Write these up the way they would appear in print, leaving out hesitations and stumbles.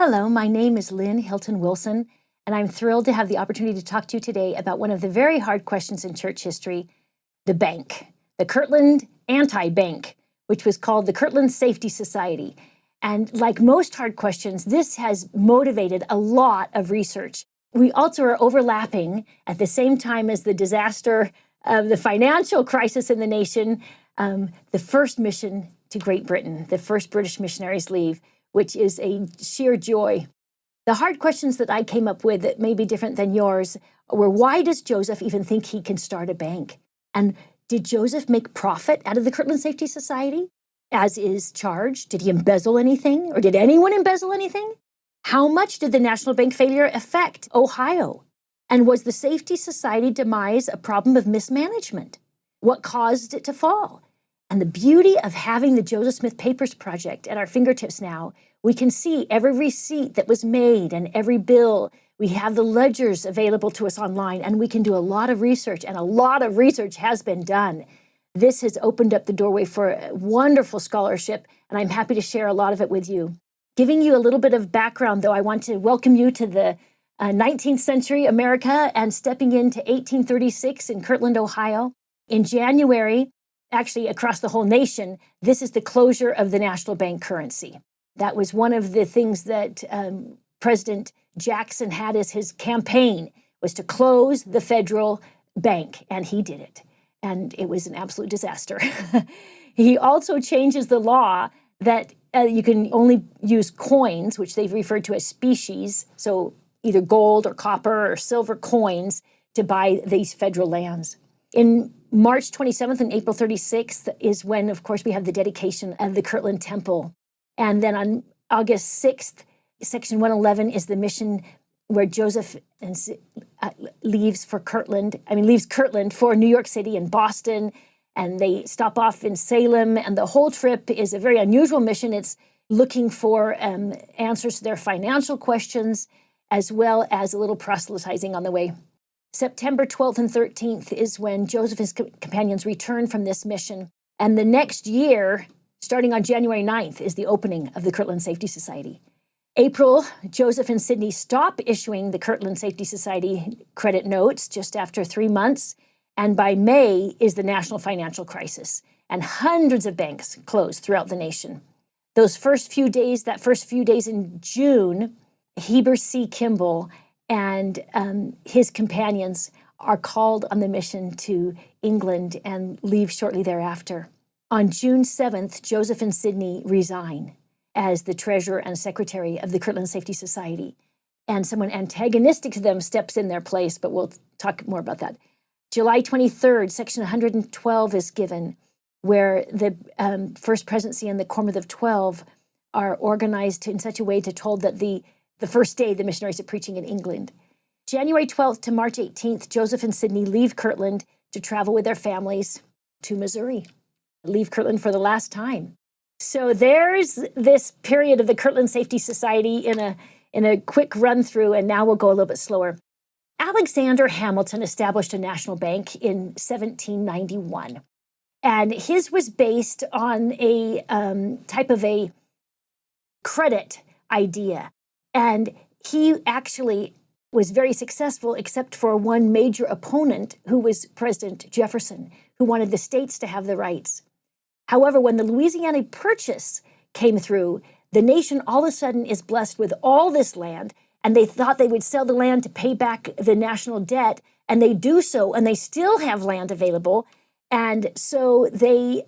Hello, my name is Lynne Hilton Wilson, and I'm thrilled to have the opportunity to talk to you today about one of the very hard questions in church history, the bank, the Kirtland anti-bank, which was called the Kirtland Safety Society. And like most hard questions, this has motivated a lot of research. We also are overlapping at the same time as the disaster of the financial crisis in the nation, the first mission to Great Britain, the first British missionaries leave, which is a sheer joy. The hard questions that I came up with that may be different than yours were, why does Joseph even think he can start a bank? And did Joseph make profit out of the Kirtland Safety Society, as is charged? Did he embezzle anything, or did anyone embezzle anything? How much did the National Bank failure affect Ohio? And was the Safety Society demise a problem of mismanagement? What caused it to fall? And the beauty of having the Joseph Smith Papers Project at our fingertips now, we can see every receipt that was made and every bill. We have the ledgers available to us online, and we can do a lot of research, and a lot of research has been done. This has opened up the doorway for wonderful scholarship, and I'm happy to share a lot of it with you. Giving you a little bit of background, though, I want to welcome you to the 19th century America and stepping into 1836 in Kirtland, Ohio. In January, actually across the whole nation, this is the closure of the national bank currency. That was one of the things that President Jackson had as his campaign, was to close the federal bank, and he did it. And it was an absolute disaster. He also changes the law that you can only use coins, which they've referred to as species, so either gold or copper or silver coins, to buy these federal lands. In March 27th and April 36th is when, of course, we have the dedication of the Kirtland Temple. And then on August 6th, Section 111 is the mission where Joseph leaves Kirtland for New York City and Boston. And they stop off in Salem. And the whole trip is a very unusual mission. It's looking for answers to their financial questions, as well as a little proselytizing on the way. September 12th and 13th is when Joseph and his companions return from this mission. And the next year, starting on January 9th, is the opening of the Kirtland Safety Society. April, Joseph and Sidney stop issuing the Kirtland Safety Society credit notes just after 3 months. And by May is the national financial crisis. And hundreds of banks close throughout the nation. That first few days in June, Heber C. Kimball and his companions are called on the mission to England and leave shortly thereafter. On June 7th, Joseph and Sidney resign as the treasurer and secretary of the Kirtland Safety Society. And someone antagonistic to them steps in their place, but we'll talk more about that. July 23rd, Section 112 is given, where the First Presidency and the Quorum of 12 are organized in such a way to told that the first day the missionaries are preaching in England. January 12th to March 18th, Joseph and Sidney leave Kirtland to travel with their families to Missouri. Leave Kirtland for the last time. So there's this period of the Kirtland Safety Society in a quick run through, and now we'll go a little bit slower. Alexander Hamilton established a national bank in 1791. And his was based on a type of a credit idea. And he actually was very successful, except for one major opponent, who was President Jefferson, who wanted the states to have the rights. However, when the Louisiana Purchase came through, the nation all of a sudden is blessed with all this land, and they thought they would sell the land to pay back the national debt, and they do so, and they still have land available. And so they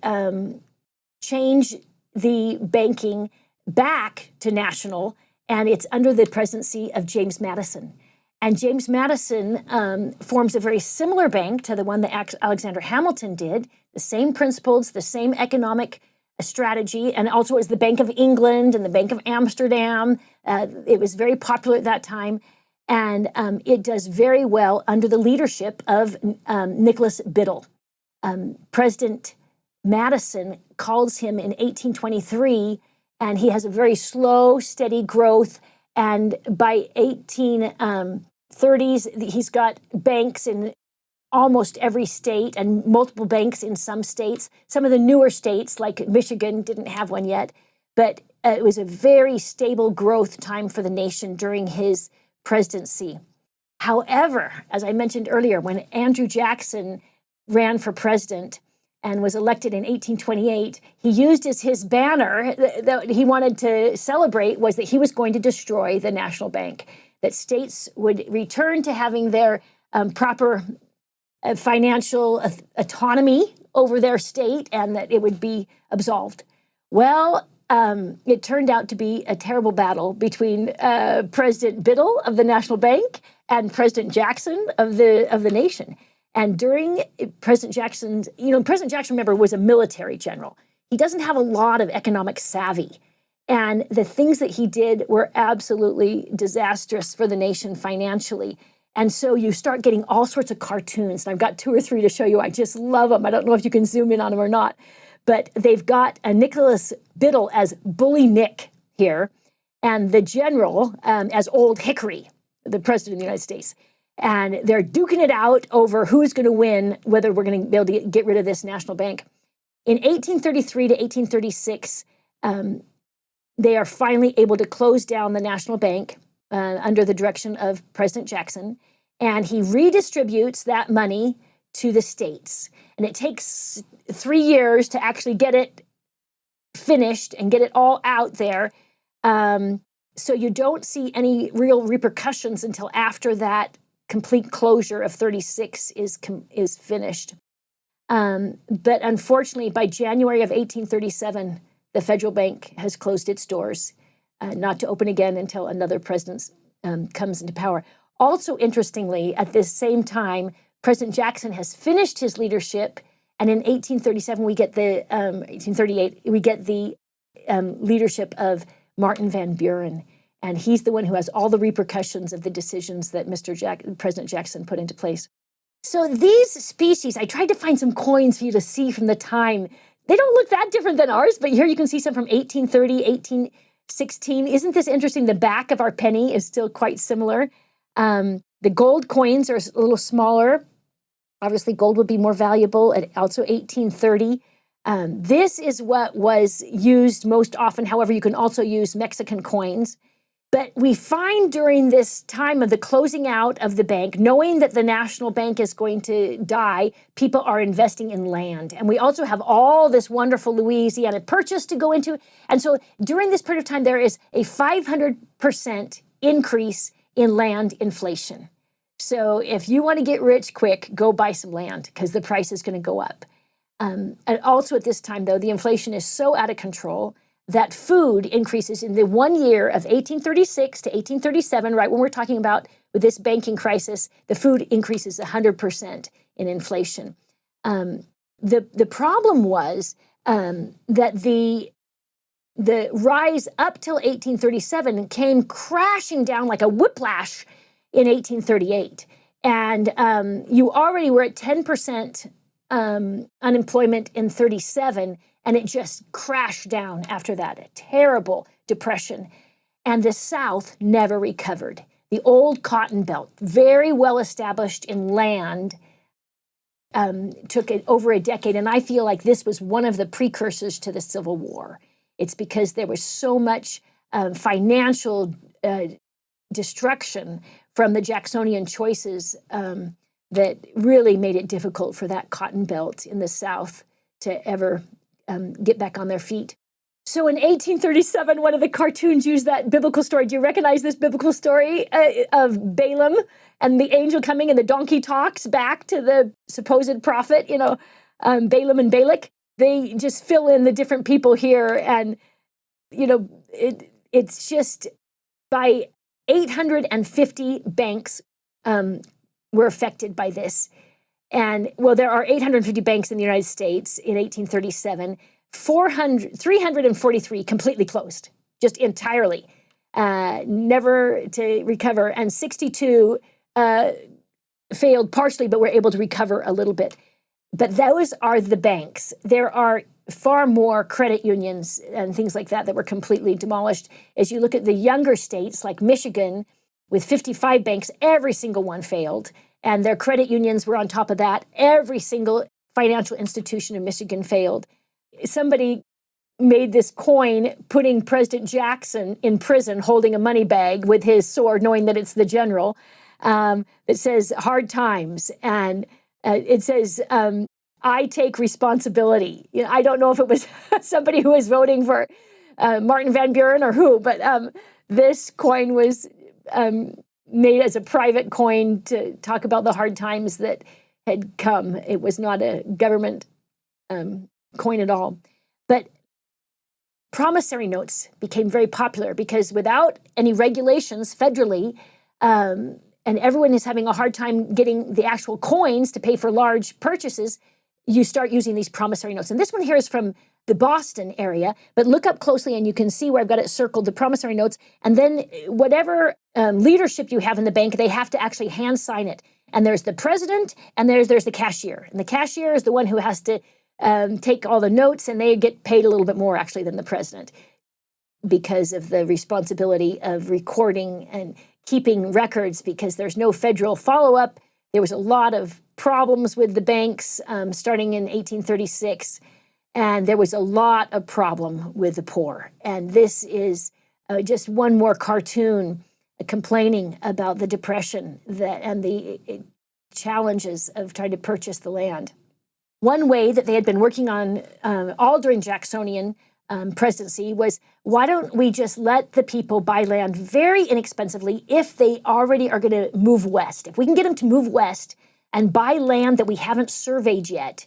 change the banking back to national, and it's under the presidency of James Madison. And James Madison forms a very similar bank to the one that Alexander Hamilton did, the same principles, the same economic strategy, and also is the Bank of England and the Bank of Amsterdam. It was very popular at that time, and it does very well under the leadership of Nicholas Biddle. President Madison calls him in 1823, and he has a very slow, steady growth. And by 1830s, he's got banks in almost every state and multiple banks in some states. Some of the newer states, like Michigan, didn't have one yet. But it was a very stable growth time for the nation during his presidency. However, as I mentioned earlier, when Andrew Jackson ran for president and was elected in 1828, he used as his banner that he wanted to celebrate was that he was going to destroy the national bank, that states would return to having their proper financial autonomy over their state and that it would be absolved. Well, it turned out to be a terrible battle between President Biddle of the National Bank and President Jackson of the nation. And during President Jackson's, President Jackson, remember, was a military general. He doesn't have a lot of economic savvy. And the things that he did were absolutely disastrous for the nation financially. And so you start getting all sorts of cartoons. And I've got 2 or 3 to show you. I just love them. I don't know if you can zoom in on them or not. But they've got Nicholas Biddle as Bully Nick here, and the general as Old Hickory, the president of the United States. And they're duking it out over who's going to win, whether we're going to be able to get rid of this national bank. In 1833 to 1836, they are finally able to close down the national bank under the direction of President Jackson, and he redistributes that money to the states. And it takes 3 years to actually get it finished and get it all out there. So you don't see any real repercussions until after that complete closure of 36 is finished. But unfortunately, by January of 1837, the federal bank has closed its doors, not to open again until another president comes into power. Also, interestingly, at this same time, President Jackson has finished his leadership, and in 1837 we get the 1838 we get the leadership of Martin Van Buren, and he's the one who has all the repercussions of the decisions that President Jackson put into place. So these species, I tried to find some coins for you to see from the time. They don't look that different than ours, but here you can see some from 1830, 1816. Isn't this interesting? The back of our penny is still quite similar. The gold coins are a little smaller. Obviously, gold would be more valuable at also 1830. This is what was used most often. However, you can also use Mexican coins. But we find during this time of the closing out of the bank, knowing that the national bank is going to die, people are investing in land. And we also have all this wonderful Louisiana Purchase to go into. And so during this period of time, there is a 500% increase in land inflation. So if you want to get rich quick, go buy some land because the price is going to go up. And also at this time, though, the inflation is so out of control that food increases in the 1 year of 1836 to 1837, right when we're talking about with this banking crisis, the food increases 100% in inflation. The problem was that the rise up till 1837 came crashing down like a whiplash in 1838. And you already were at 10% unemployment in 37, and it just crashed down after that, a terrible depression. And the South never recovered. The old Cotton Belt, very well established in land, took it over a decade. And I feel like this was one of the precursors to the Civil War. It's because there was so much financial destruction from the Jacksonian choices that really made it difficult for that Cotton Belt in the South to ever get back on their feet. So in 1837, one of the cartoons used that biblical story. Do you recognize this biblical story of Balaam and the angel coming and the donkey talks back to the supposed prophet, Balaam and Balak? They just fill in the different people here. And, it's just by 850 banks were affected by this. And, there are 850 banks in the United States in 1837. 343 completely closed, just entirely, never to recover. And 62 failed partially, but were able to recover a little bit. But those are the banks. There are far more credit unions and things like that were completely demolished. As you look at the younger states like Michigan, with 55 banks, every single one failed. And their credit unions were on top of that. Every single financial institution in Michigan failed. Somebody made this coin, putting President Jackson in prison holding a money bag with his sword, knowing that it's the general, that says hard times. And it says, I take responsibility. You know, I don't know if it was somebody who was voting for Martin Van Buren or who, but this coin was made as a private coin to talk about the hard times that had come. It was not a government coin at all. But promissory notes became very popular because without any regulations federally, and everyone is having a hard time getting the actual coins to pay for large purchases, you start using these promissory notes. And this one here is from the Boston area, but look up closely and you can see where I've got it circled, the promissory notes. And then whatever leadership you have in the bank, they have to actually hand sign it. And there's the president and there's the cashier. And the cashier is the one who has to take all the notes, and they get paid a little bit more actually than the president because of the responsibility of recording and keeping records, because there's no federal follow-up. There was a lot of problems with the banks starting in 1836, and there was a lot of problem with the poor. And this is just one more cartoon complaining about the Depression and the challenges of trying to purchase the land. One way that they had been working on all during Jacksonian presidency was, why don't we just let the people buy land very inexpensively if they already are going to move west? If we can get them to move west and buy land that we haven't surveyed yet,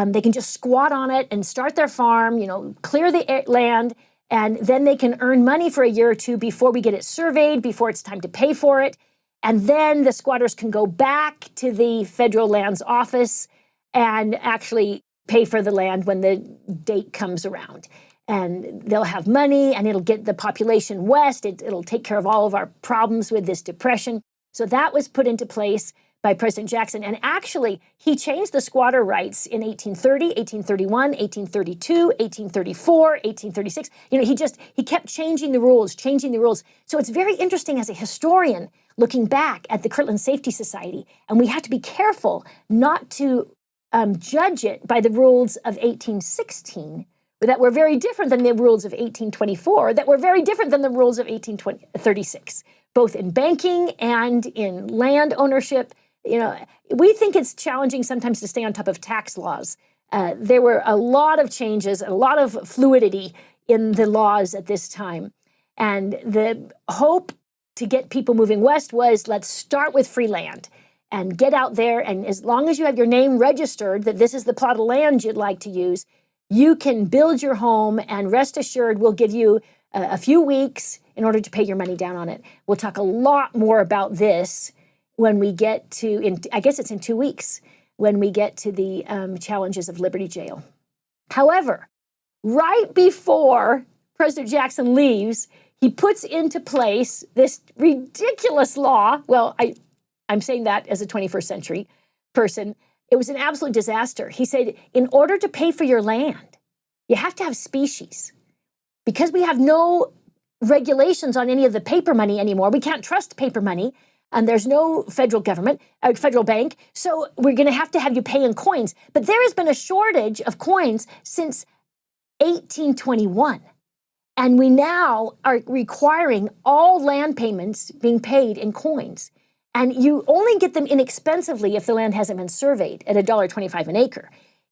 they can just squat on it and start their farm, clear the land, and then they can earn money for a year or two before we get it surveyed, before it's time to pay for it. And then the squatters can go back to the federal lands office and actually pay for the land when the date comes around. And they'll have money, and it'll get the population west. It'll take care of all of our problems with this Depression. So that was put into place by President Jackson. And actually, he changed the squatter rights in 1830, 1831, 1832, 1834, 1836. He kept changing the rules. So it's very interesting as a historian looking back at the Kirtland Safety Society. And we have to be careful not to judge it by the rules of 1816, that were very different than the rules of 1824, that were very different than the rules of 1836, both in banking and in land ownership. We think it's challenging sometimes to stay on top of tax laws. There were a lot of changes, a lot of fluidity in the laws at this time. And the hope to get people moving west was, let's start with free land and get out there. And as long as you have your name registered that this is the plot of land you'd like to use, you can build your home, and rest assured we'll give you a few weeks in order to pay your money down on it. We'll talk a lot more about this when we get to, I guess it's in 2 weeks, when we get to the challenges of Liberty Jail. However, right before President Jackson leaves, he puts into place this ridiculous law. Well, I'm saying that as a 21st century person. It was an absolute disaster. He said, in order to pay for your land, you have to have species. Because we have no regulations on any of the paper money anymore, we can't trust paper money, and there's no federal government, federal bank, so we're going to have you pay in coins. But there has been a shortage of coins since 1821. And we now are requiring all land payments being paid in coins. And you only get them inexpensively if the land hasn't been surveyed at $1.25 an acre.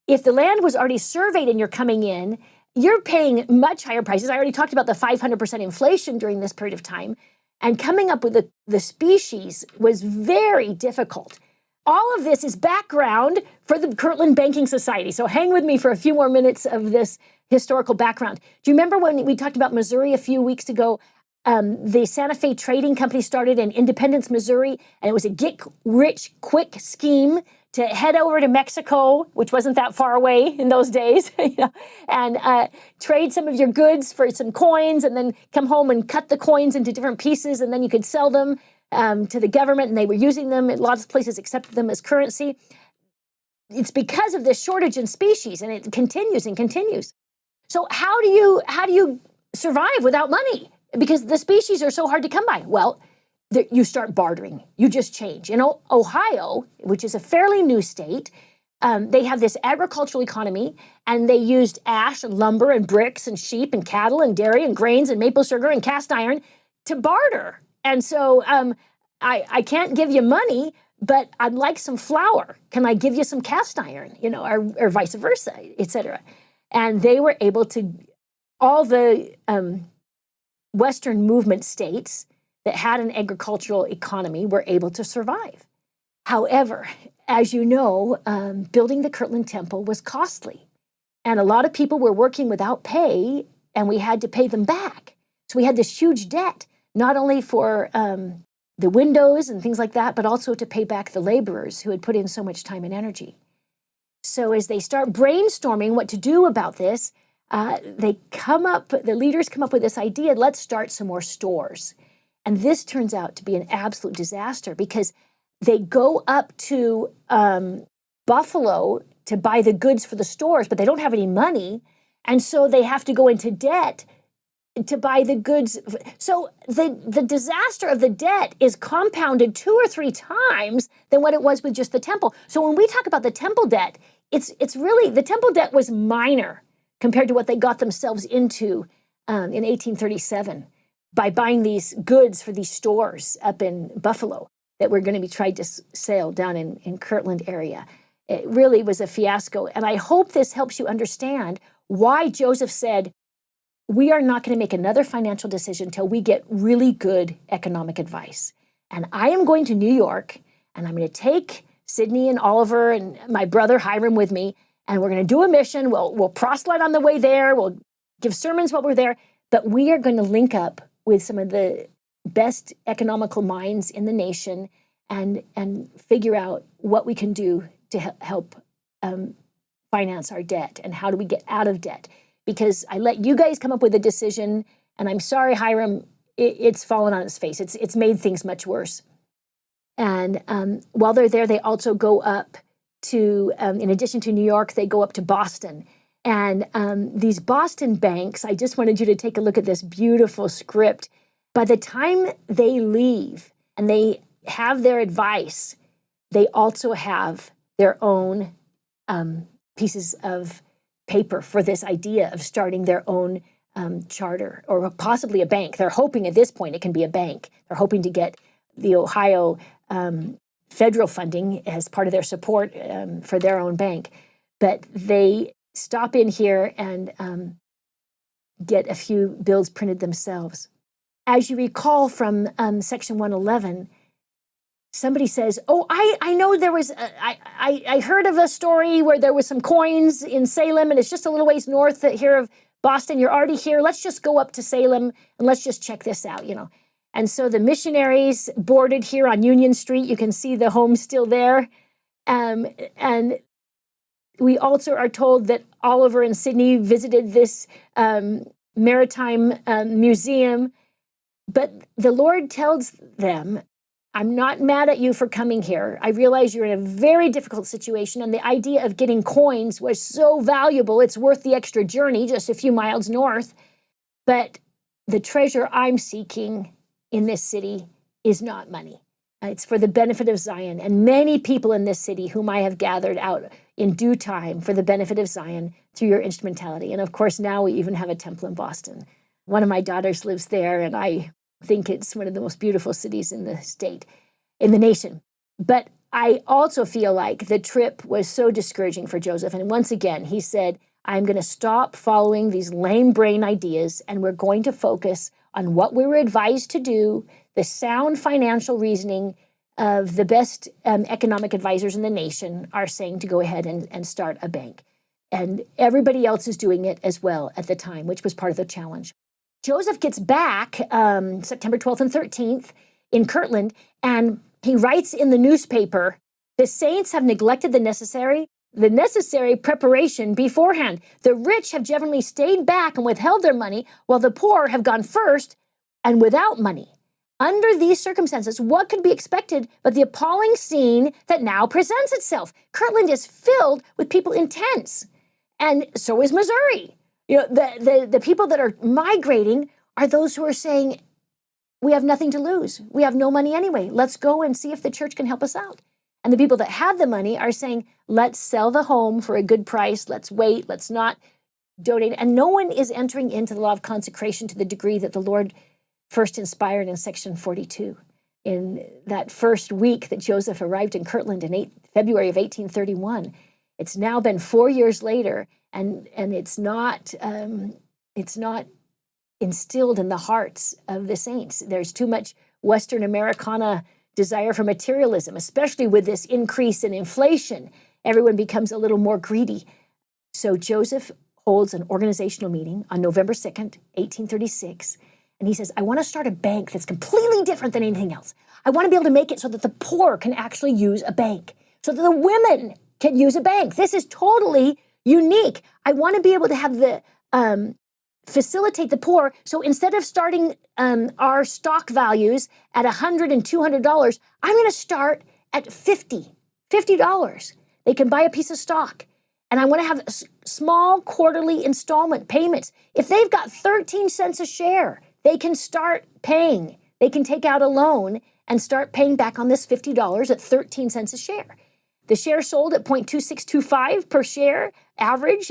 If the land was already surveyed and you're coming in, you're paying much higher prices. I already talked about the 500% inflation during this period of time. And coming up with the species was very difficult. All of this is background for the Kirtland Banking Society. So hang with me for a few more minutes of this historical background. Do you remember when we talked about Missouri a few weeks ago? The Santa Fe Trading Company started in Independence, Missouri, and it was a get-rich-quick scheme to head over to Mexico, which wasn't that far away in those days, and trade some of your goods for some coins, and then come home and cut the coins into different pieces, and then you could sell them to the government, and they were using them. Lots of places accepted them as currency. It's because of this shortage in species, and it continues and continues. So how do you survive without money? Because the species are so hard to come by. Well, you start bartering. You just change. In Ohio, which is a fairly new state, they have this agricultural economy, and they used ash and lumber and bricks and sheep and cattle and dairy and grains and maple sugar and cast iron to barter. And so I can't give you money, but I'd like some flour. Can I give you some cast iron? Or vice versa, etc. And they were able to, all the Western movement states that had an agricultural economy were able to survive. However, as you know, building the Kirtland Temple was costly. And a lot of people were working without pay, and we had to pay them back. So we had this huge debt, not only for the windows and things like that, but also to pay back the laborers who had put in so much time and energy. So as they start brainstorming what to do about this, the leaders come up with this idea, let's start some more stores. And this turns out to be an absolute disaster, because they go up to Buffalo to buy the goods for the stores, but they don't have any money. And so they have to go into debt to buy the goods. So the disaster of the debt is compounded 2 or 3 times than what it was with just the temple. So when we talk about the temple debt, it's really, the temple debt was minor compared to what they got themselves into in 1837 by buying these goods for these stores up in Buffalo that were going to be tried to sell down in Kirtland area. It really was a fiasco. And I hope this helps you understand why Joseph said, we are not going to make another financial decision until we get really good economic advice. And I am going to New York, and I'm going to take Sydney and Oliver and my brother Hiram with me, and we're going to do a mission. We'll proselyte on the way there. We'll give sermons while we're there. But we are going to link up with some of the best economical minds in the nation and figure out what we can do to help finance our debt, and how do we get out of debt. Because I let you guys come up with a decision, and I'm sorry, Hiram, it's fallen on its face. It's made things much worse. And while they're there, they also go up to, in addition to New York, they go up to Boston. And these Boston banks, I just wanted you to take a look at this beautiful script. By the time they leave and they have their advice, they also have their own pieces of paper for this idea of starting their own charter, or possibly a bank. They're hoping at this point it can be a bank. They're hoping to get the Ohio federal funding as part of their support for their own bank. But they stop in here and get a few bills printed themselves. As you recall from section 111, somebody says, oh, I know there was, I heard of a story where there was some coins in Salem, and it's just a little ways north here of Boston. You're already here. Let's just go up to Salem and let's just check this out, And so the missionaries boarded here on Union Street. You can see the home still there. And we also are told that Oliver and Sydney visited this maritime museum. But the Lord tells them, I'm not mad at you for coming here. I realize you're in a very difficult situation, and the idea of getting coins was so valuable, it's worth the extra journey, just a few miles north. But the treasure I'm seeking in this city is not money. It's for the benefit of Zion, and many people in this city whom I have gathered out in due time for the benefit of Zion through your instrumentality. And of course, now we even have a temple in Boston. One of my daughters lives there, and I think it's one of the most beautiful cities in the state, in the nation. But I also feel like the trip was so discouraging for Joseph. And once again, he said, I'm going to stop following these lame brain ideas, and we're going to focus on what we were advised to do, the sound financial reasoning of the best economic advisors in the nation are saying to go ahead and start a bank. And everybody else is doing it as well at the time, which was part of the challenge. Joseph gets back September 12th and 13th in Kirtland, and he writes in the newspaper, the saints have neglected the necessary preparation beforehand. The rich have generally stayed back and withheld their money, while the poor have gone first and without money. Under these circumstances, what could be expected but the appalling scene that now presents itself? Kirtland is filled with people in tents, and so is Missouri. The people that are migrating are those who are saying, we have nothing to lose. We have no money anyway. Let's go and see if the church can help us out. And the people that had the money are saying, let's sell the home for a good price. Let's wait. Let's not donate. And no one is entering into the law of consecration to the degree that the Lord first inspired in section 42. In that first week that Joseph arrived in Kirtland in February of 1831. It's now been 4 years later, and it's not instilled in the hearts of the saints. There's too much Western Americana desire for materialism, especially with this increase in inflation. Everyone becomes a little more greedy. So Joseph holds an organizational meeting on November 2nd, 1836, and he says, I want to start a bank that's completely different than anything else. I want to be able to make it so that the poor can actually use a bank, so that the women can use a bank. This is totally unique. I want to be able to have the facilitate the poor. So instead of starting our stock values at $100 and $200, I'm going to start at $50. They can buy a piece of stock. And I want to have small quarterly installment payments. If they've got 13 cents a share, they can start paying. They can take out a loan and start paying back on this $50 at 13 cents a share. The share sold at 0.2625 per share, average,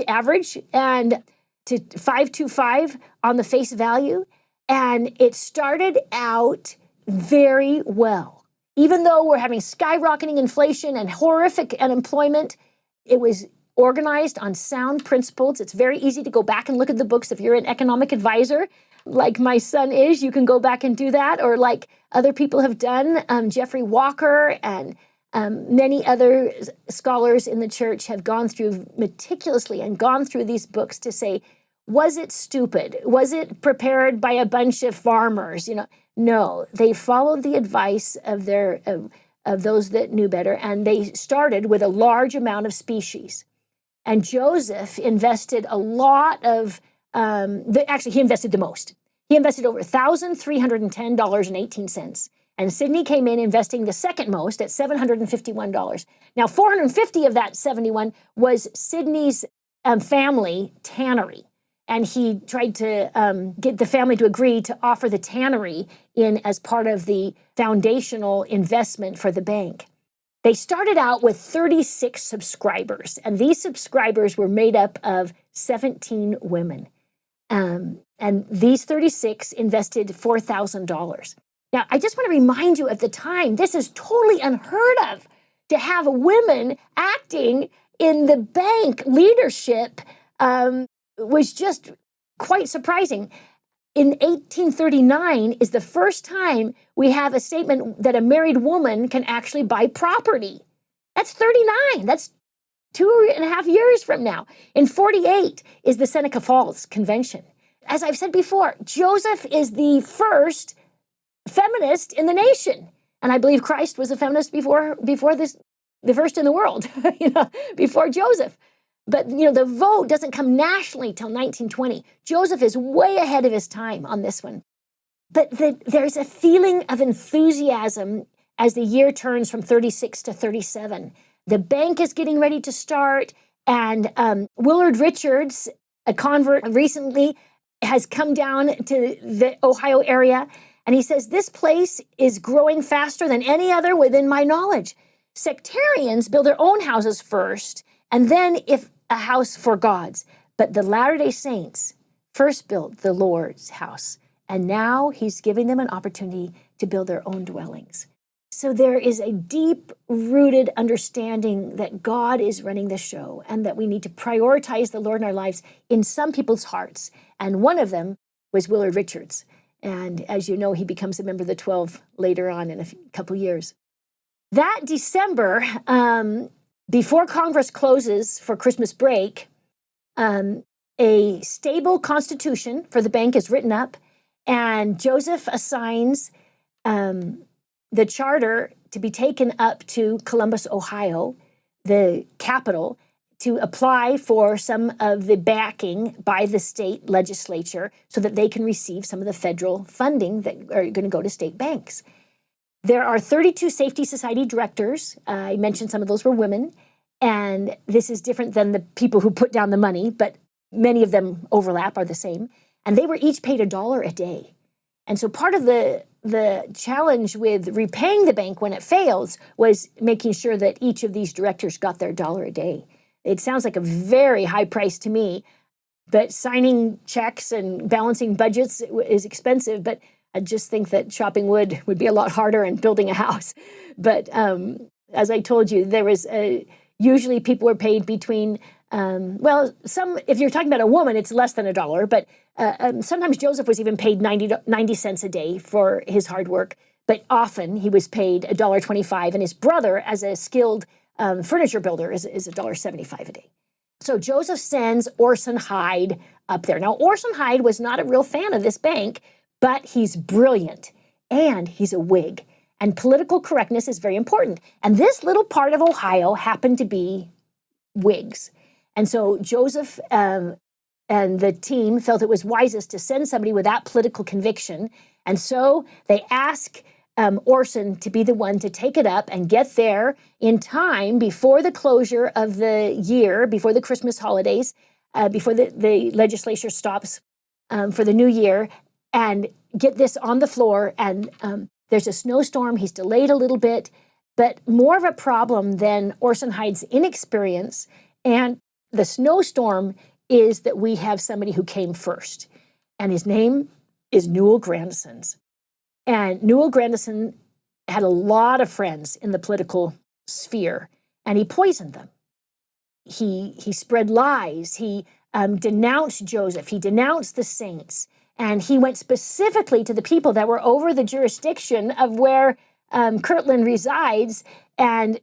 and to 525 on the face value. And it started out very well. Even though we're having skyrocketing inflation and horrific unemployment, it was organized on sound principles. It's very easy to go back and look at the books. If you're an economic advisor, like my son is, you can go back and do that, or like other people have done. Jeffrey Walker and many other scholars in the church have gone through meticulously and gone through these books to say, was it stupid? Was it prepared by a bunch of farmers? No, they followed the advice of those that knew better, and they started with a large amount of species. And Joseph invested a lot of, he invested the most. He invested over $1,310.18. And Sydney came in investing the second most at $751. Now, $450 of that 71 was Sydney's family tannery. And he tried to get the family to agree to offer the tannery in as part of the foundational investment for the bank. They started out with 36 subscribers, and these subscribers were made up of 17 women. And these 36 invested $4,000. Now, I just want to remind you, at the time, this is totally unheard of, to have women acting in the bank leadership. Was just quite surprising. In 1839 is the first time we have a statement that a married woman can actually buy property. That's 39. That's 2.5 years from now. In 48 is the Seneca Falls Convention. As I've said before, Joseph is the first feminist in the nation. And I believe Christ was a feminist before this, the first in the world, before Joseph. But, the vote doesn't come nationally till 1920. Joseph is way ahead of his time on this one. But there's a feeling of enthusiasm as the year turns from 36 to 37. The bank is getting ready to start, and Willard Richards, a convert recently, has come down to the Ohio area, and he says, this place is growing faster than any other within my knowledge. Sectarians build their own houses first, and then if a house for God's. But the Latter-day Saints first built the Lord's house, and now he's giving them an opportunity to build their own dwellings. So there is a deep-rooted understanding that God is running the show, and that we need to prioritize the Lord in our lives in some people's hearts. And one of them was Willard Richards. And as you know, he becomes a member of the 12 later on in a couple years. That December, before Congress closes for Christmas break, a stable constitution for the bank is written up, and Joseph assigns the charter to be taken up to Columbus, Ohio, the capital, to apply for some of the backing by the state legislature so that they can receive some of the federal funding that are going to go to state banks. There are 32 Safety Society directors. I mentioned some of those were women. And this is different than the people who put down the money, but many of them overlap, are the same. And they were each paid $1 a day. And so part of the the challenge with repaying the bank when it fails was making sure that each of these directors got their $1 a day. It sounds like a very high price to me, but signing checks and balancing budgets is expensive. But I just think that chopping wood would be a lot harder and building a house. But as I told you, there was usually people were paid between, if you're talking about a woman, it's less than $1, but sometimes Joseph was even paid 90 cents a day for his hard work, but often he was paid $1.25, and his brother, as a skilled furniture builder, is $1.75 a day. So Joseph sends Orson Hyde up there. Now, Orson Hyde was not a real fan of this bank, but he's brilliant, and he's a Whig. And political correctness is very important. And this little part of Ohio happened to be Whigs. And so Joseph and the team felt it was wisest to send somebody with that political conviction. And so they ask Orson to be the one to take it up and get there in time before the closure of the year, before the Christmas holidays, before the legislature stops for the new year, and get this on the floor. And there's a snowstorm. He's delayed a little bit, but more of a problem than Orson Hyde's inexperience and the snowstorm is that we have somebody who came first, and his name is Newell Grandison's. And Newell Grandison had a lot of friends in the political sphere, and he poisoned them. He spread lies. He denounced Joseph. He denounced the saints. And he went specifically to the people that were over the jurisdiction of where Kirtland resides and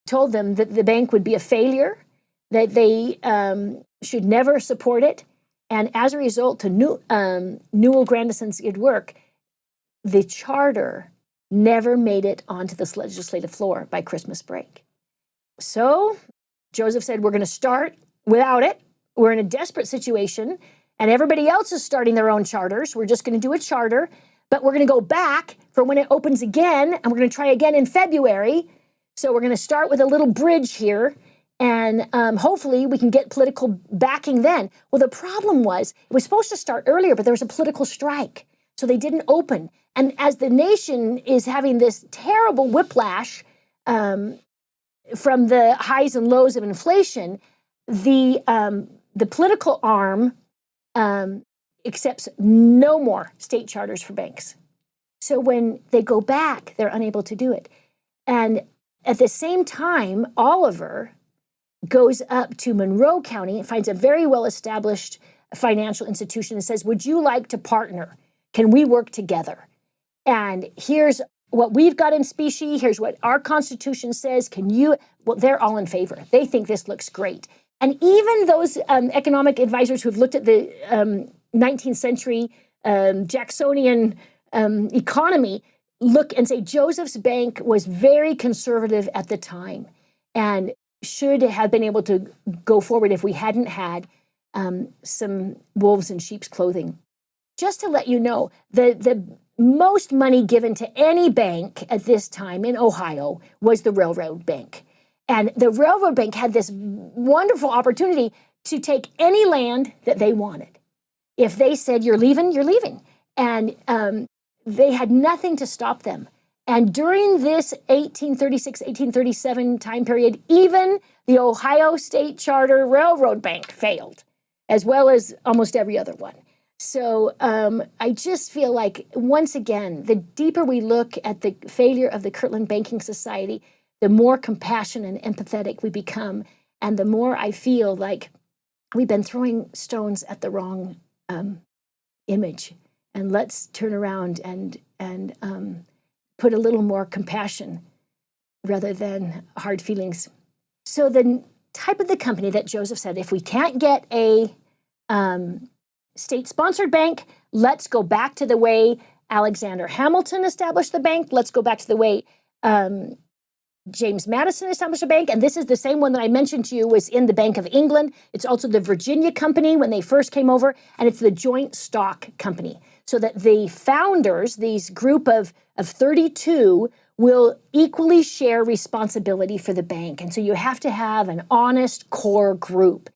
told them that the bank would be a failure, that they should never support it. And as a result, to Newell Grandison's good work, the charter never made it onto the legislative floor by Christmas break. So Joseph said, we're going to start without it. We're in a desperate situation, and everybody else is starting their own charters. We're just going to do a charter, but we're going to go back for when it opens again, and we're going to try again in February. So we're going to start with a little bridge here, and hopefully we can get political backing then. Well, the problem was it was supposed to start earlier, but there was a political strike, so they didn't open. And as the nation is having this terrible whiplash from the highs and lows of inflation, the political arm accepts no more state charters for banks. So when they go back, they're unable to do it. And at the same time, Oliver goes up to Monroe County and finds a very well-established financial institution and says, would you like to partner? Can we work together? And here's what we've got in specie. Here's what our Constitution says. Can you? Well, they're all in favor. They think this looks great. And even those economic advisors who've looked at the 19th century Jacksonian economy look and say Joseph's bank was very conservative at the time and should have been able to go forward if we hadn't had some wolves in sheep's clothing. Just to let you know, the most money given to any bank at this time in Ohio was the Railroad Bank. And the Railroad Bank had this wonderful opportunity to take any land that they wanted. If they said, you're leaving, you're leaving. And they had nothing to stop them. And during this 1836, 1837 time period, even the Ohio State Charter Railroad Bank failed, as well as almost every other one. So I just feel like, once again, the deeper we look at the failure of the Kirtland Banking Society, the more compassionate and empathetic we become, and the more I feel like we've been throwing stones at the wrong image. And let's turn around and put a little more compassion rather than hard feelings. So the type of the company that Joseph said, if we can't get a state-sponsored bank, let's go back to the way Alexander Hamilton established the bank. Let's go back to the way James Madison established a bank. And this is the same one that I mentioned to you was in the Bank of England. It's also the Virginia Company when they first came over, and it's the Joint Stock Company. So that the founders, these group of 32, will equally share responsibility for the bank. And so you have to have an honest core group.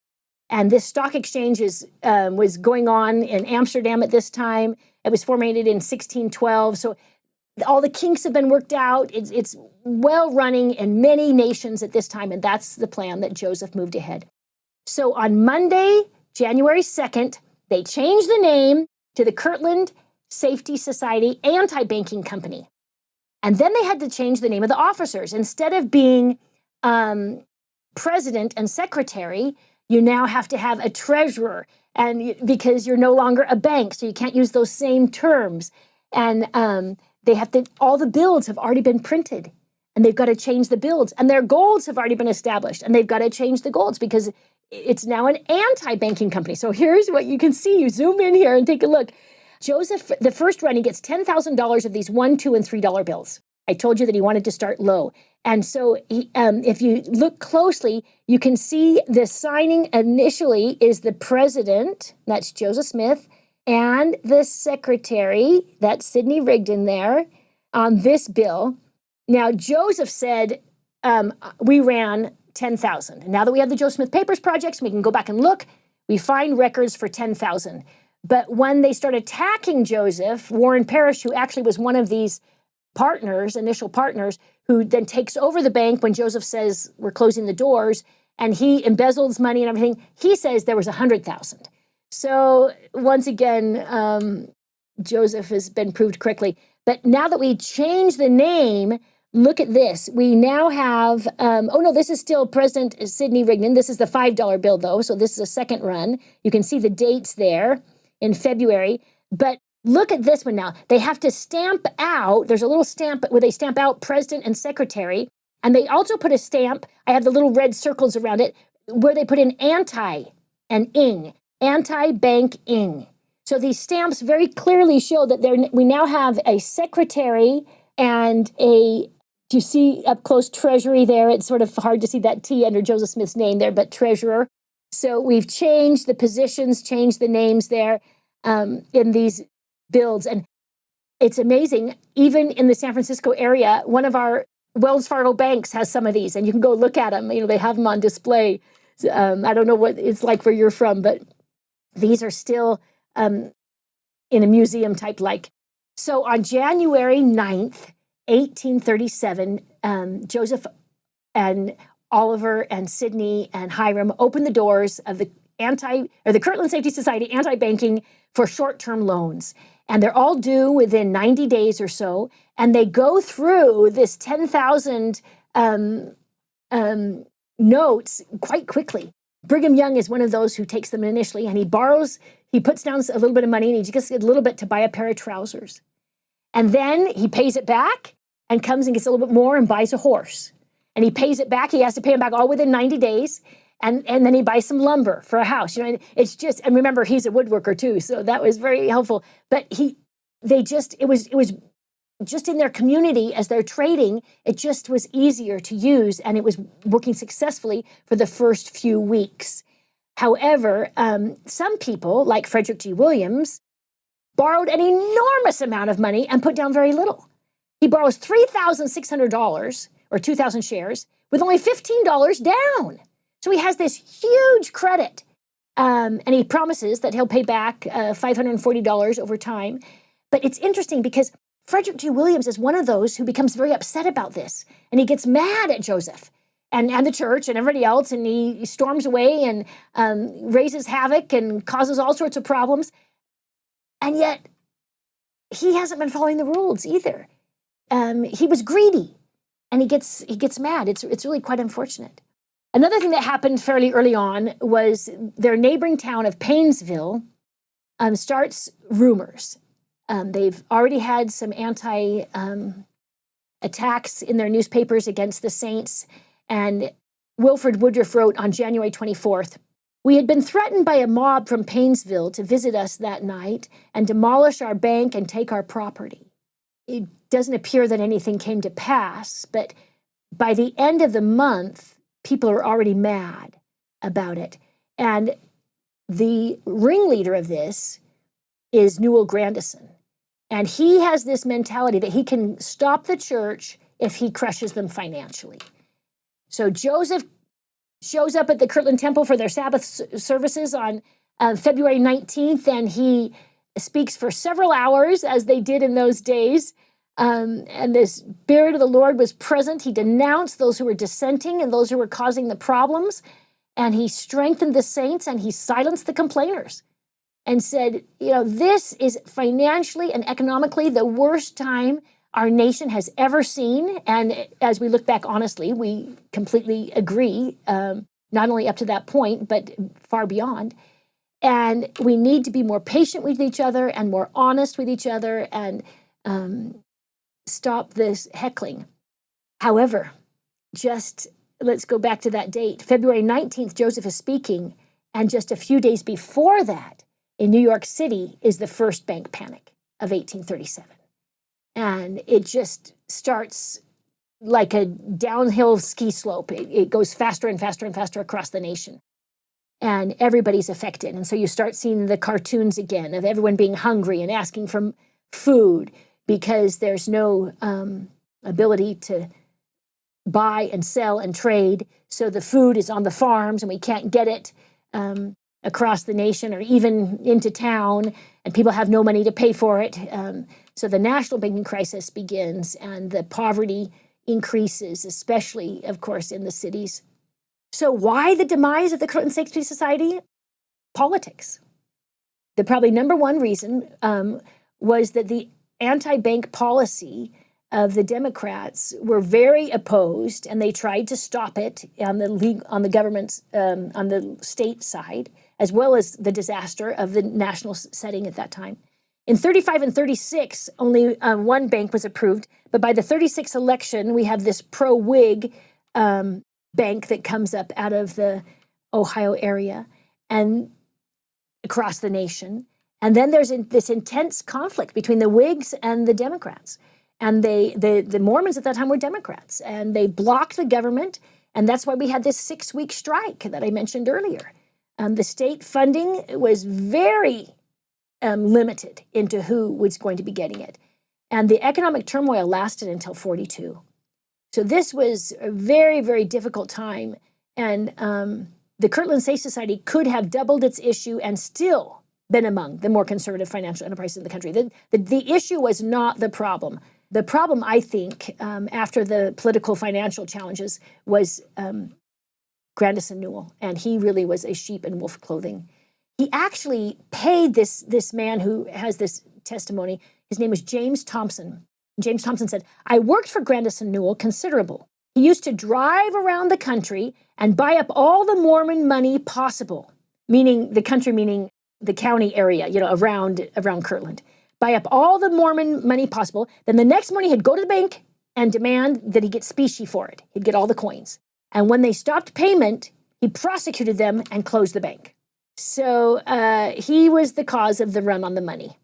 And this stock exchange was going on in Amsterdam at this time. It was formatted in 1612. So all the kinks have been worked out. It's well running in many nations at this time, and that's the plan that Joseph moved ahead. So on Monday, January 2nd, they changed the name to the Kirtland Safety Society Anti-Banking Company. And then they had to change the name of the officers. Instead of being president and secretary, you now have to have a treasurer, and because you're no longer a bank, so you can't use those same terms. And they have to, all the bills have already been printed, and they've got to change the bills. And their goals have already been established, and they've got to change the goals because it's now an anti-banking company. So here's what you can see. You zoom in here and take a look. Joseph, the first run, he gets $10,000 of these $1, $2, and $3 bills. I told you that he wanted to start low. And so if you look closely, you can see the signing initially is the president, that's Joseph Smith, and the secretary, that's Sidney Rigdon there, on this bill. Now, Joseph said, we ran 10,000. And now that we have the Joseph Smith Papers projects, we can go back and look. We find records for 10,000. But when they start attacking Joseph, Warren Parrish, who actually was one of these partners, initial partners, who then takes over the bank when Joseph says we're closing the doors, and he embezzles money and everything, he says there was 100,000. So once again, Joseph has been proved correctly. But now that we change the name, look at this. We now have, this is still President Sidney Rigdon. This is the $5 bill, though, so this is a second run. You can see the dates there in February. But look at this one now. They have to stamp out, there's a little stamp where they stamp out president and secretary, and they also put a stamp, I have the little red circles around it, where they put an anti and ing, anti-bank ing. So these stamps very clearly show that we now have a secretary and do you see up close treasury there? It's sort of hard to see that T under Joseph Smith's name there, but treasurer. So we've changed the positions, changed the names there in these bills. And it's amazing, even in the San Francisco area, one of our Wells Fargo banks has some of these, and you can go look at them. They have them on display. I don't know what it's like where you're from, but these are still in a museum type like. So on January 9th, 1837, Joseph and Oliver and Sidney and Hiram opened the doors of the Kirtland Safety Society anti-banking for short-term loans. And they're all due within 90 days or so. And they go through this 10,000 notes quite quickly. Brigham Young is one of those who takes them initially, and he puts down a little bit of money, and he gets a little bit to buy a pair of trousers. And then he pays it back and comes and gets a little bit more and buys a horse. And he pays it back. He has to pay him back all within 90 days. And then he buys some lumber for a house. It's just, and remember, he's a woodworker too, so that was very helpful. But it was just in their community as they're trading, it just was easier to use, and it was working successfully for the first few weeks. However, some people, like Frederick G. Williams, borrowed an enormous amount of money and put down very little. He borrows $3,600 or 2,000 shares with only $15 down. So he has this huge credit, and he promises that he'll pay back $540 over time. But it's interesting because Frederick G. Williams is one of those who becomes very upset about this, and he gets mad at Joseph and the church and everybody else, and he storms away and raises havoc and causes all sorts of problems. And yet, he hasn't been following the rules either. He was greedy, and he gets mad. It's really quite unfortunate. Another thing that happened fairly early on was their neighboring town of Painesville starts rumors. They've already had some attacks in their newspapers against the Saints. And Wilford Woodruff wrote on January 24th, "We had been threatened by a mob from Painesville to visit us that night and demolish our bank and take our property." It doesn't appear that anything came to pass, but by the end of the month, people are already mad about it. And the ringleader of this is Newell Grandison. And he has this mentality that he can stop the church if he crushes them financially. So Joseph shows up at the Kirtland Temple for their Sabbath services on February 19th, and he speaks for several hours, as they did in those days. And the Spirit of the Lord was present. He denounced those who were dissenting and those who were causing the problems. And he strengthened the saints and he silenced the complainers and said, this is financially and economically the worst time our nation has ever seen. And as we look back honestly, we completely agree, not only up to that point, but far beyond. And we need to be more patient with each other and more honest with each other and stop this heckling. However, let's go back to that date. February 19th, Joseph is speaking. And just a few days before that, in New York City, is the first bank panic of 1837. And it just starts like a downhill ski slope. It goes faster and faster and faster across the nation. And everybody's affected. And so you start seeing the cartoons again of everyone being hungry and asking for food because there's no ability to buy and sell and trade. So the food is on the farms and we can't get it across the nation or even into town, and people have no money to pay for it. So the national banking crisis begins and the poverty increases, especially, of course, in the cities. So why the demise of the Kirtland Safety Society? Politics. The probably number one reason was that the anti-bank policy of the Democrats were very opposed, and they tried to stop it on the government's, on the state side, as well as the disaster of the national setting at that time. In 35 and 36, only one bank was approved, but by the 36 election, we have this pro-Whig bank that comes up out of the Ohio area and across the nation. And then there's this intense conflict between the Whigs and the Democrats. And the Mormons at that time were Democrats, and they blocked the government. And that's why we had this 6-week strike that I mentioned earlier. The state funding was very limited into who was going to be getting it. And the economic turmoil lasted until 42. So this was a very, very difficult time. And the Kirtland Safety Society could have doubled its issue and still been among the more conservative financial enterprises in the country. The issue was not the problem. The problem, I think, after the political financial challenges was Grandison Newell, and he really was a sheep in wolf clothing. He actually paid this man who has this testimony. His name was James Thompson. James Thompson said, "I worked for Grandison Newell considerable. He used to drive around the country and buy up all the Mormon money possible," meaning the country, meaning the county area, around Kirtland. Buy up all the Mormon money possible. Then the next morning he'd go to the bank and demand that he get specie for it. He'd get all the coins. And when they stopped payment, he prosecuted them and closed the bank. So he was the cause of the run on the money.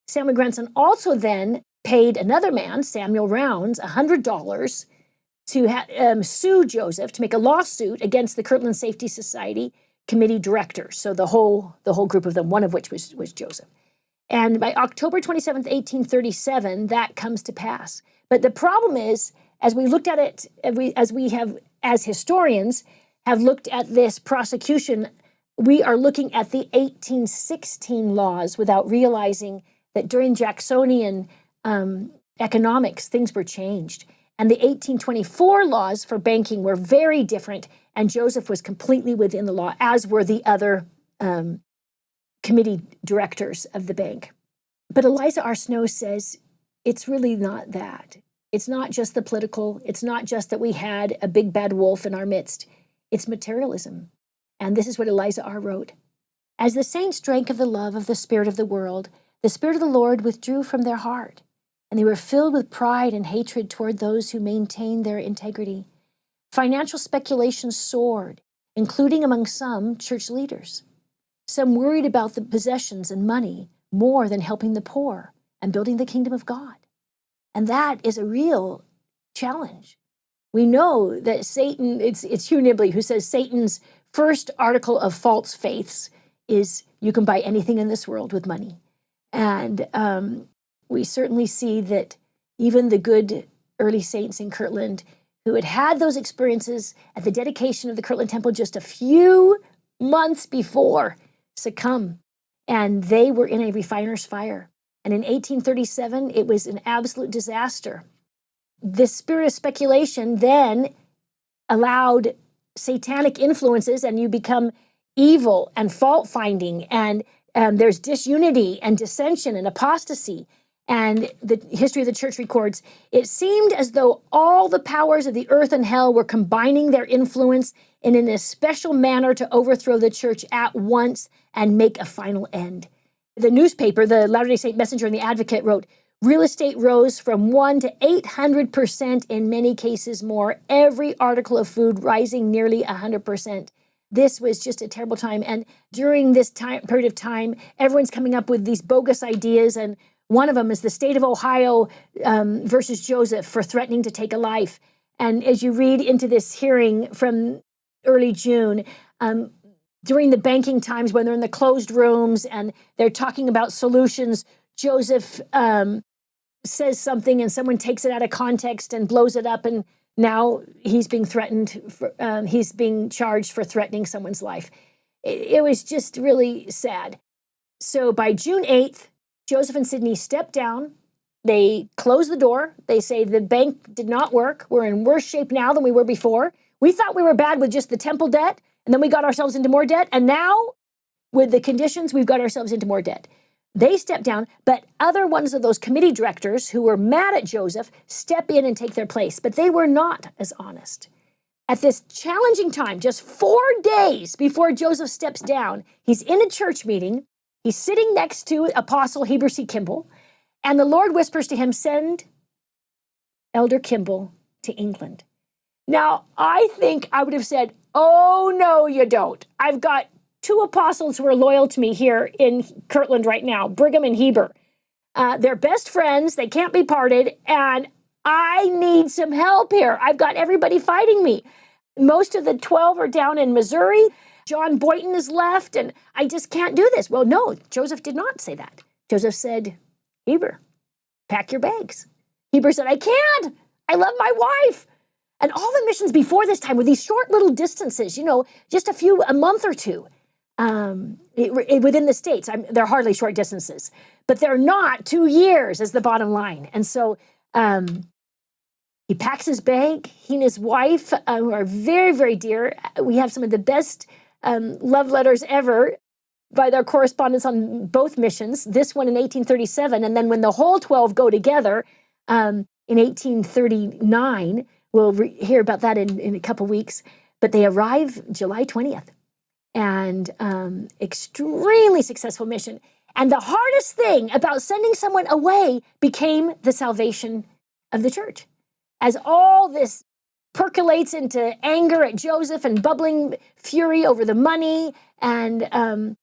Samuel Grandison also then paid another man, Samuel Rounds, $100 to sue Joseph, to make a lawsuit against the Kirtland Safety Society committee directors. So the whole group of them, one of which was Joseph. And by October 27th, 1837, that comes to pass. But the problem is, as we looked at it, as historians have looked at this prosecution, we are looking at the 1816 laws without realizing that during Jacksonian economics, things were changed. And the 1824 laws for banking were very different, and Joseph was completely within the law, as were the other committee directors of the bank. But Eliza R. Snow says it's really not that. It's not just the political. It's not just that we had a big bad wolf in our midst. It's materialism. And this is what Eliza R. wrote. "As the saints drank of the love of the Spirit of the world, the Spirit of the Lord withdrew from their heart, and they were filled with pride and hatred toward those who maintained their integrity. Financial speculation soared, including among some church leaders. Some worried about the possessions and money more than helping the poor and building the kingdom of God." And that is a real challenge. We know that Satan, it's Hugh Nibley who says Satan's first article of false faiths is you can buy anything in this world with money. And we certainly see that even the good early saints in Kirtland who had had those experiences at the dedication of the Kirtland Temple just a few months before succumb. And they were in a refiner's fire. And in 1837, it was an absolute disaster. This spirit of speculation then allowed satanic influences, and you become evil and fault-finding, and there's disunity and dissension and apostasy. And the history of the church records, it seemed as though all the powers of the earth and hell were combining their influence in an especial manner to overthrow the church at once and make a final end. The newspaper, the Latter-day Saint Messenger and the Advocate, wrote, real estate rose from 1 to 800%, in many cases more, every article of food rising nearly 100%. This was just a terrible time. And during this period of time, everyone's coming up with these bogus ideas. And one of them is the state of Ohio versus Joseph for threatening to take a life. And as you read into this hearing from early June, during the banking times when they're in the closed rooms and they're talking about solutions, Joseph says something and someone takes it out of context and blows it up, and now he's being threatened. He's being charged for threatening someone's life. It was just really sad. So by June 8th, Joseph and Sydney step down. They close the door. They say the bank did not work. We're in worse shape now than we were before. We thought we were bad with just the temple debt, and then we got ourselves into more debt. And now, with the conditions, we've got ourselves into more debt. They step down, but other ones of those committee directors who were mad at Joseph step in and take their place. But they were not as honest. At this challenging time, just 4 days before Joseph steps down, he's in a church meeting. He's sitting next to Apostle Heber C. Kimball, and the Lord whispers to him, send Elder Kimball to England. Now, I think I would have said, oh, no, you don't. I've got 2 apostles who are loyal to me here in Kirtland right now, Brigham and Heber. They're best friends. They can't be parted. And I need some help here. I've got everybody fighting me. Most of the 12 are down in Missouri. John Boynton is left, and I just can't do this. Well, no, Joseph did not say that. Joseph said, Heber, pack your bags. Heber said, I can't. I love my wife. And all the missions before this time were these short little distances, just a month or two within the States. They're hardly short distances, but they're not 2 years is the bottom line. And so he packs his bag. He and his wife, who are very, very dear. We have some of the best love letters ever by their correspondence on both missions, this one in 1837, and then when the whole 12 go together in 1839, we'll hear about that in a couple weeks, but they arrive July 20th, and extremely successful mission. And the hardest thing about sending someone away became the salvation of the church. As all this percolates into anger at Joseph and bubbling fury over the money, and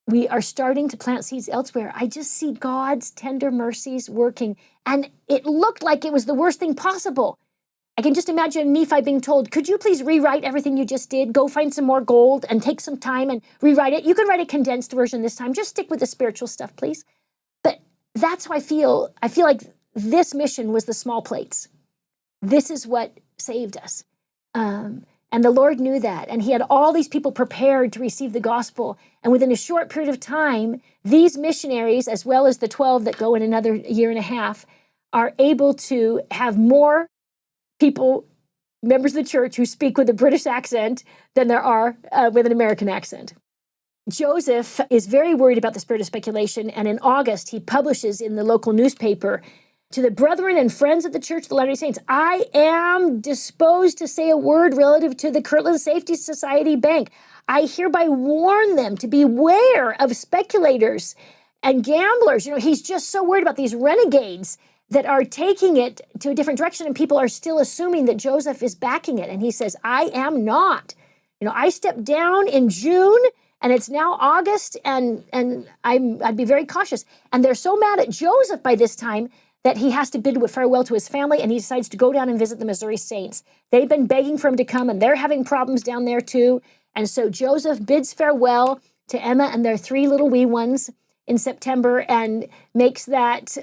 we are starting to plant seeds elsewhere. I just see God's tender mercies working. And it looked like it was the worst thing possible. I can just imagine Nephi being told, could you please rewrite everything you just did? Go find some more gold and take some time and rewrite it. You can write a condensed version this time. Just stick with the spiritual stuff, please. But that's how I feel. I feel like this mission was the small plates. This is what saved us. And the Lord knew that. And he had all these people prepared to receive the gospel. And within a short period of time, these missionaries, as well as the 12 that go in another year and a half, are able to have more people, members of the church, who speak with a British accent than there are with an American accent. Joseph is very worried about the spirit of speculation. And in August, he publishes in the local newspaper, to the brethren and friends of the Church of the Latter-day Saints, I am disposed to say a word relative to the Kirtland Safety Society Bank. I hereby warn them to beware of speculators and gamblers. He's just so worried about these renegades that are taking it to a different direction, and people are still assuming that Joseph is backing it. And he says, I am not. I stepped down in June, and it's now August, and I'd be very cautious. And they're so mad at Joseph by this time that he has to bid farewell to his family, and he decides to go down and visit the Missouri Saints. They've been begging for him to come, and they're having problems down there too. And so Joseph bids farewell to Emma and their 3 little wee ones in September, and makes that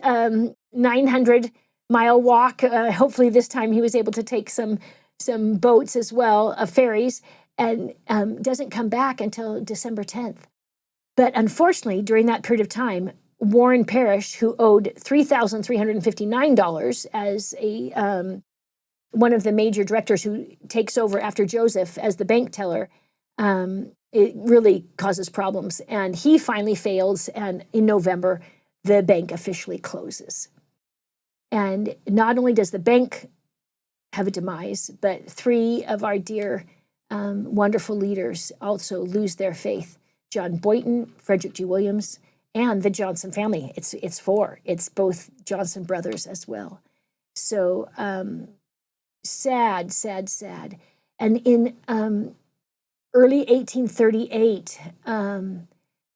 900-mile walk. Hopefully this time he was able to take some boats as well, ferries, and doesn't come back until December 10th. But unfortunately, during that period of time, Warren Parrish, who owed $3,359 as one of the major directors who takes over after Joseph as the bank teller, it really causes problems. And he finally fails, and in November, the bank officially closes. And not only does the bank have a demise, but three of our dear, wonderful leaders also lose their faith. John Boynton, Frederick G. Williams, and the Johnson family. It's four. It's both Johnson brothers as well. So sad, sad, sad. And in early 1838,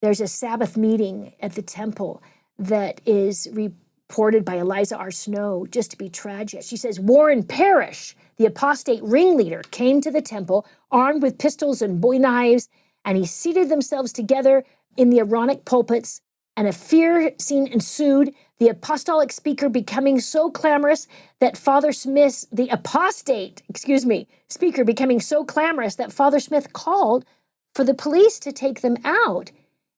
there's a Sabbath meeting at the temple that is reported by Eliza R. Snow just to be tragic. She says, Warren Parrish, the apostate ringleader, came to the temple armed with pistols and bowie knives, and he seated themselves together in the Aaronic pulpits, and a fear scene ensued, the apostolic speaker becoming so clamorous that Father Smith, the apostate, speaker becoming so clamorous that Father Smith called for the police to take them out.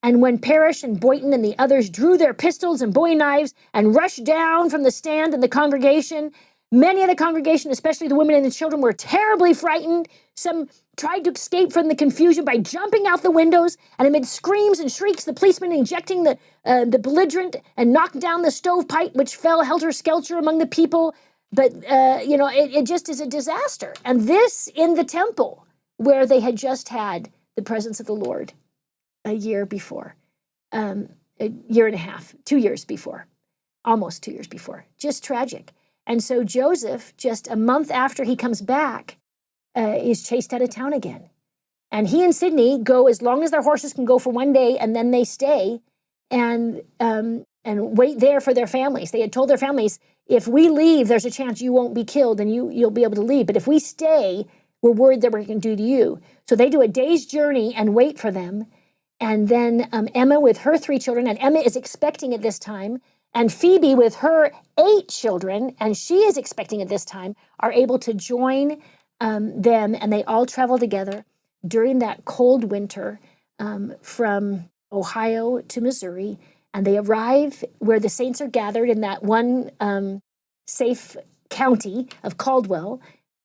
And when Parrish and Boynton and the others drew their pistols and bowie knives and rushed down from the stand in the congregation, many of the congregation, especially the women and the children, were terribly frightened. Some tried to escape from the confusion by jumping out the windows, and amid screams and shrieks, the policemen injecting the belligerent and knocked down the stovepipe, which fell helter-skelter among the people. But, it just is a disaster. And this in the temple, where they had just had the presence of the Lord a year before, a year and a half, 2 years before, almost 2 years before. Just tragic. And so Joseph, just a month after he comes back, is chased out of town again. And he and Sydney go as long as their horses can go for one day, and then they stay and wait there for their families. They had told their families, if we leave, there's a chance you won't be killed and you'll be able to leave. But if we stay, we're worried that we're going to do to you. So they do a day's journey and wait for them. And then Emma with her 3 children, and Emma is expecting at this time, and Phoebe with her 8 children, and she is expecting at this time, are able to join them, and they all travel together during that cold winter from Ohio to Missouri, and they arrive where the saints are gathered in that one safe county of Caldwell.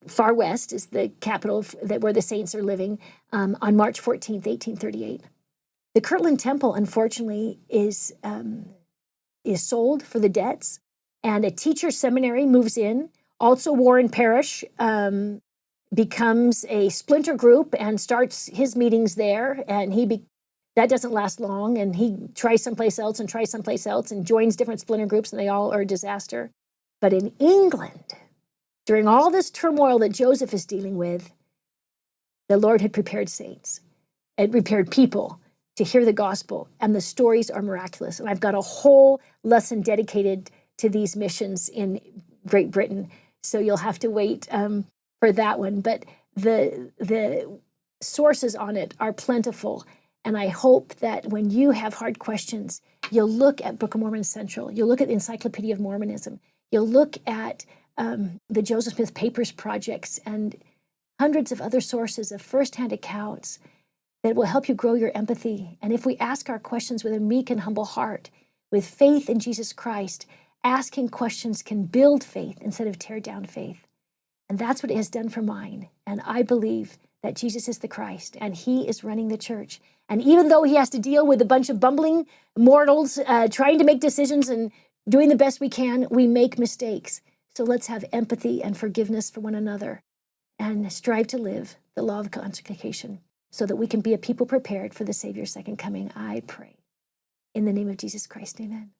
Far west is the capital where the saints are living on March 14th, 1838. The Kirtland Temple, unfortunately, is sold for the debts, and a teacher seminary moves in. Also, Warren Parrish becomes a splinter group and starts his meetings there, and that doesn't last long, and he tries someplace else and joins different splinter groups, and they all are a disaster. But in England, during all this turmoil that Joseph is dealing with, the Lord had prepared saints and prepared people to hear the gospel, and the stories are miraculous. And I've got a whole lesson dedicated to these missions in Great Britain, so you'll have to wait for that one. But the sources on it are plentiful, and I hope that when you have hard questions, you'll look at Book of Mormon Central, you'll look at the Encyclopedia of Mormonism, you'll look at the Joseph Smith Papers projects and hundreds of other sources of firsthand accounts that will help you grow your empathy. And if we ask our questions with a meek and humble heart, with faith in Jesus Christ, asking questions can build faith instead of tear down faith. And that's what it has done for mine. And I believe that Jesus is the Christ, and he is running the church. And even though he has to deal with a bunch of bumbling mortals trying to make decisions and doing the best we can, we make mistakes. So let's have empathy and forgiveness for one another and strive to live the law of consecration so that we can be a people prepared for the Savior's second coming. I pray. In the name of Jesus Christ, amen.